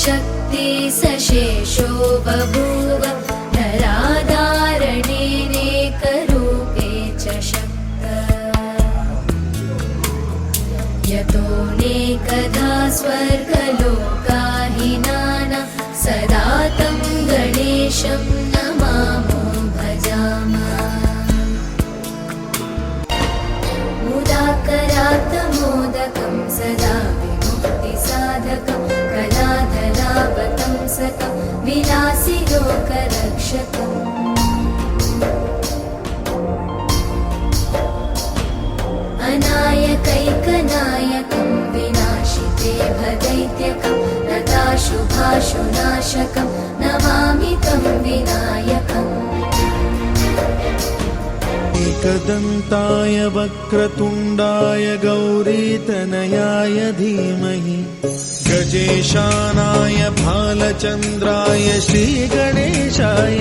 शक्ति सशेषो बभूव नराधारणेनेकरूपे च शक्त यतोऽनेकधा स्वर्गलोकाहिनाना सदा तं गणेशं नमामो भजामः मुदाकरात्तमोदकं सदा विमुक्तिसाधकं कलाधरावतं सतं विलासि लोकरक्षकम् अनायकैकनायकं विनाशिते भदैत्यकं नताशुभाशुनाशकं नमामि तं विनायकम् एकदन्ताय वक्रतुण्डाय गौरीतनयाय धीमहि गजेशानाय भालचन्द्राय श्रीगणेशाय